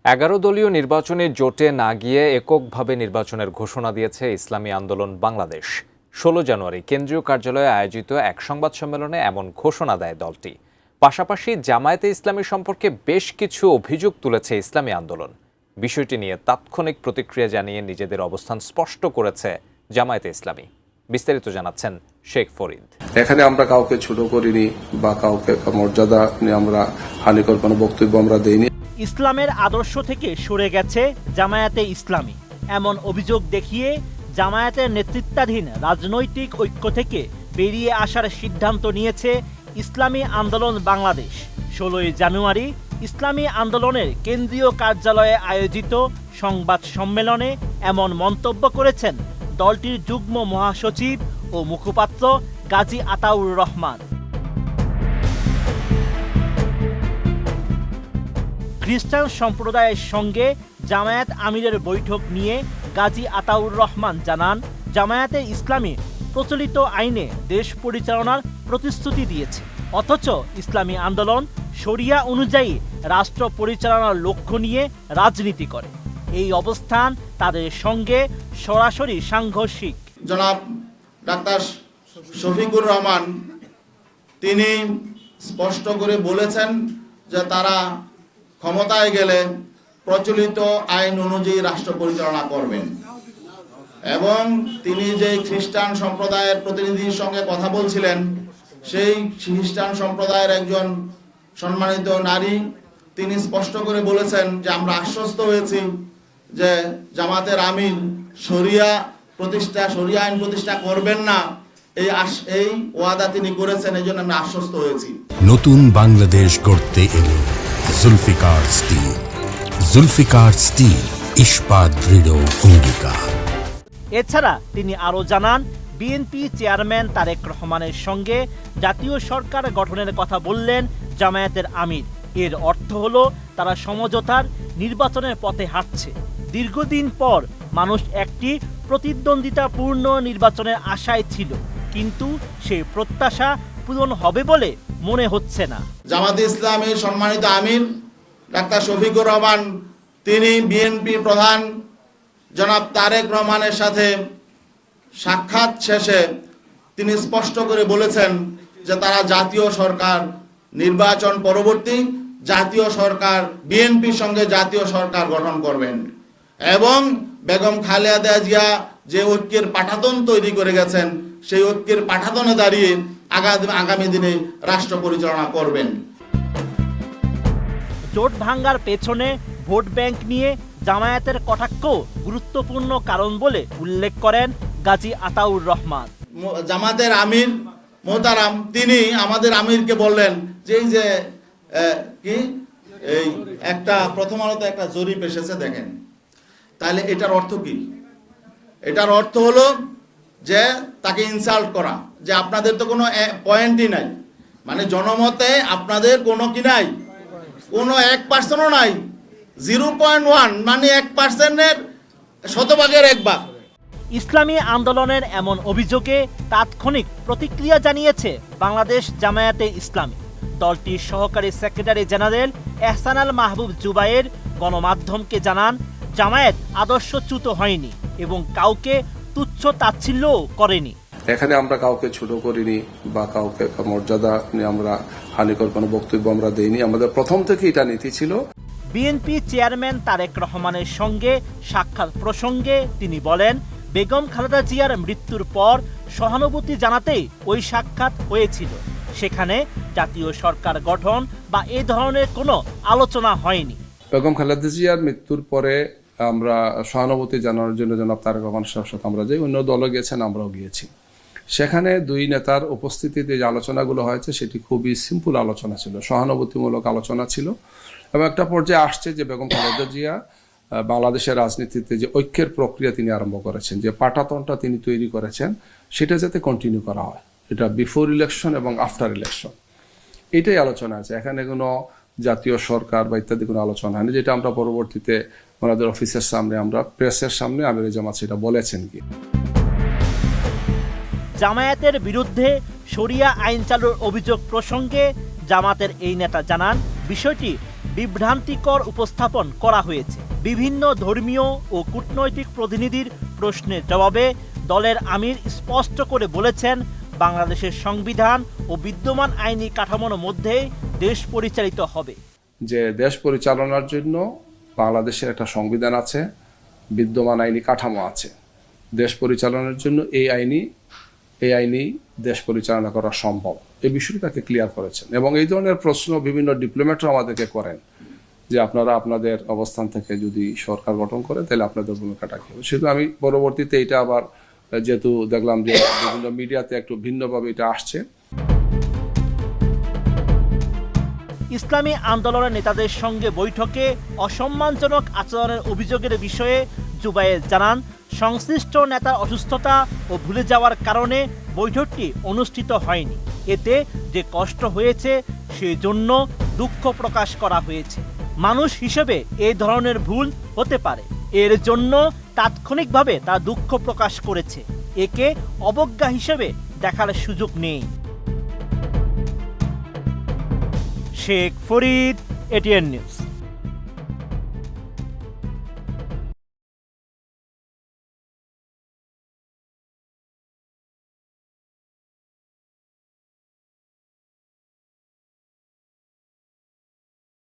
11 দলীয় নির্বাচনে জোটে না গিয়ে এককভাবে নির্বাচনের ঘোষণা দিয়েছে ইসলামী আন্দোলন বাংলাদেশ। 16 জানুয়ারি কেন্দ্রীয় কার্যালয়ে আয়োজিত এক সংবাদ সম্মেলনে এমন ঘোষণা দেয় দলটি। পাশাপাশি জামায়াতে ইসলামী সম্পর্কে বেশ কিছু অভিযোগ তুলেছে ইসলামী আন্দোলন। বিষয়টি নিয়ে তাৎক্ষণিক প্রতিক্রিয়া জানিয়ে নিজেদের অবস্থান স্পষ্ট করেছে জামায়াতে ইসলামী। বিস্তারিত জানাচ্ছেন শেখ ফরিদ। এখানে আমরা কাউকে ছোট করিনি বা কাউকে মর্যাদা নিয়ে আমরা হানিকর কোনো বক্তব্য আমরা দেইনি। ইসলামের আদর্শ থেকে সরে গেছে জামায়াতে ইসলামী এমন অভিযোগ দেখিয়ে জামায়াতের নেতৃত্বাধীন রাজনৈতিক ঐক্য থেকে বেরিয়ে আসার সিদ্ধান্ত নিয়েছে ইসলামী আন্দোলন বাংলাদেশ। 16 জানুয়ারি ইসলামী আন্দোলনের কেন্দ্রীয় কার্যালয়ে আয়োজিত সংবাদ সম্মেলনে এমন মন্তব্য করেছেন দলটির যুগ্ম মহাসচিব ও মুখপাত্র গাজী আতাউর রহমান। খ্রিস্টান সম্প্রদায়ের সঙ্গে জামায়াত আমিরের বৈঠক নিয়ে গাজী আতাউর রহমান জানান, জামায়াতে ইসলামী প্রচলিত আইনে দেশ পরিচালনার প্রতিশ্রুতি দিয়েছে, অথচ ইসলামী আন্দোলন শরিয়া অনুযায়ী রাষ্ট্র পরিচালনার লক্ষ্য নিয়ে রাজনীতি করে। এই অবস্থান তাদের সঙ্গে সরাসরি সাংঘর্ষিক। জনাব ডাক্তার শফিকুর রহমান তিনি স্পষ্ট করে বলেছেন যে তারা ক্ষমতায় গেলে প্রচলিত আইন অনুযায়ী রাষ্ট্র পরিচালনা করবেন, এবং তিনি যে খ্রিস্টান সম্প্রদায়ের প্রতিনিধির সঙ্গে কথা বলছিলেন, সেই খ্রিস্টান সম্প্রদায়ের একজন সম্মানিত নারী তিনি স্পষ্ট করে বলেছেন যে আমরা আশ্বস্ত হয়েছি যে জামাতের আমির শরিয়া আইন প্রতিষ্ঠা করবেন না, এই ওয়াদা তিনি করেছেন, এই জন্য আমরা আশ্বস্ত হয়েছি। নতুন বাংলাদেশ গড়তে এলো জুলফিকার স্টিল। জুলফিকার স্টিল, ইস্পাত দৃঢ় অঙ্গীকার। এছাড়া তিনি আরও জানান, বিএনপি চেয়ারম্যান তারেক রহমানের সঙ্গে জাতীয় সরকার গঠনের কথা বললেন জামায়াতের আমির। এর অর্থ হলো তারা সমঝোতার নির্বাচনের পথে হাঁটছে। দীর্ঘদিন পর মানুষ একটি প্রতিদ্বন্দ্বিতাপূর্ণ নির্বাচনের আশায় ছিল, কিন্তু সেই প্রত্যাশা পূরণ হবে বলে মনে হচ্ছে না। জামাতে ইসলামীর সম্মানিত আমির ডাক্তার শফিকুর রহমান তিনি বিএনপি প্রধান জনাব তারেক রহমানের সাথে সাক্ষাৎ শেষে তিনি স্পষ্ট করে বলেছেন যে তারা জাতীয় সরকার নির্বাচন পরবর্তী জাতীয় সরকার বিএনপির সঙ্গে জাতীয় সরকার গঠন করবেন, এবং বেগম খালেদা জিয়া যে ঐক্যের পাঠাতন তৈরি করে গেছেন সেই ঐক্যের পাঠাতনে দাঁড়িয়ে আগামী দিনে রাষ্ট্র পরিচালনা করবেন। জোট ভাঙ্গার পেছনে ভোট ব্যাংক নিয়ে জামায়াতের কটাক্ষ গুরুত্বপূর্ণ কারণ বলে উল্লেখ করেন গাজী আতাউর রহমান। জামাতের আমির মোহতারাম তিনি আমাদের আমিরকে বললেন যে এই যে এই একটা প্রথম আলোতে একটা জরিপ এসেছে দেখেন, তাহলে এটার অর্থ কি? এটার অর্থ হলো যে তাকে ইনসাল্ট করা, যে আপনাদের তো কোনো পয়েন্টই নাই, মানে জনমতে আপনাদের কোনো কি নাই, কোনো 1%ও নাই, 0.1, মানে 1%-এর শতভাগের 1 ভাগ। ইসলামী আন্দোলনের এমন অভিযোগে তাৎক্ষণিক প্রতিক্রিয়া জানিয়েছে বাংলাদেশ জামায়াতে ইসলামী। দলটির সহকারী সেক্রেটারি জেনারেল এহসানাল মাহবুব জুবায়ের গণমাধ্যমকে জানান, জামায়াত আদর্শচ্যুত হয়নি এবং কাউকে তুচ্ছ তাচ্ছিল্যও করেনি। এখানে আমরা কাউকে ছোট করিনি বা কাউকে মর্যাদা নিয়ে আমরা হানিকর কোনো বক্তব্য আমরা দেইনি। আমাদের প্রথম থেকে এটা নীতি ছিল। বিএনপি চেয়ারম্যান তারেক রহমানের সঙ্গে সাক্ষাৎ প্রসঙ্গে তিনি বলেন, বেগম খালেদা জিয়ার মৃত্যুর পর সহানুভূতি জানাতেই ওই সাক্ষাৎ হয়েছিল, সেখানে জাতীয় সরকার গঠন বা এ ধরনের কোনো আলোচনা হয়নি। বেগম খালেদা জিয়ার মৃত্যুর পরে আমরা সহানুভূতি জানানোর জন্য জনাব তারেক রহমানের সাথে আমরা যাই, অন্য দলও গিয়েছেন, আমরাও গিয়েছি। সেখানে দুই নেতার উপস্থিতিতে যে আলোচনাগুলো হয়েছে সেটি খুবই সিম্পল আলোচনা ছিল, সহানুভূতিমূলক আলোচনা ছিল, এবং একটা পর্যায়ে আসছে যে বেগম খালেদা জিয়া বাংলাদেশের রাজনীতিতে যে ঐক্যের প্রক্রিয়া তিনি আরম্ভ করেছেন, যে পাঠাতনটা তিনি তৈরি করেছেন, সেটা যাতে কন্টিনিউ করা হয়, এটা বিফোর ইলেকশন এবং আফটার ইলেকশন, এটাই আলোচনা আছে। এখানে কোনো জাতীয় সরকার বা ইত্যাদি কোনো আলোচনা হয়নি, যেটা আমরা পরবর্তীতে ওনাদের অফিসের সামনে, আমরা প্রেসের সামনে আমির জামাত সেটা বলেছেন। কি জামায়াতের বিরুদ্ধে শরিয়া আইন চালুর অভিযোগ প্রসঙ্গে জামাতের এই নেতা জানান, বিষয়টি বিভ্রান্তিকর উপস্থাপন করা হয়েছে। বিভিন্ন ধর্মীয় ও কূটনৈতিক প্রতিনিধির প্রশ্নের জবাবে দলের আমির স্পষ্ট করে বলেছেন, বাংলাদেশের সংবিধান ও বিদ্যমান আইনি কাঠামোর মধ্যে দেশ পরিচালিত হবে। যে দেশ পরিচালনার জন্য বাংলাদেশের একটা সংবিধান আছে, বিদ্যমান আইনি কাঠামো আছে। দেশ পরিচালনার জন্য এই আইনি দেশ পরিচালনা করা সম্ভব, এই বিষয়টি তাকে ক্লিয়ার করেছেন। এবং এই ধরনের প্রশ্ন বিভিন্ন ডিপ্লোম্যাটরা আমাদেরকে করেন যে আপনারা আপনাদের অবস্থান থেকে যদি সরকার গঠন করেন তাহলে আপনাদের ভূমিকাটা কি হবে। সেহেতু আমি পরবর্তীতে এটা আবার যেহেতু দেখলাম যে বিভিন্ন মিডিয়াতে একটু ভিন্নভাবে এটা আসছে। ইসলামী আন্দোলনের নেতাদের সঙ্গে বৈঠকে অসম্মানজনক আচরণের অভিযোগের বিষয়ে জুবায়ের জানান, সংশ্লিষ্ট নেতার অসুস্থতা ও ভুলে যাওয়ার কারণে বৈঠকটি অনুষ্ঠিত হয়নি। এতে যে কষ্ট হয়েছে সেজন্য দুঃখ প্রকাশ করা হয়েছে। মানুষ হিসেবে এই ধরনের ভুল হতে পারে, এর জন্য তাৎক্ষণিকভাবে তা দুঃখ প্রকাশ করেছে। একে অবজ্ঞা হিসেবে দেখার সুযোগ নেই। Sheikh Farid, ATN news.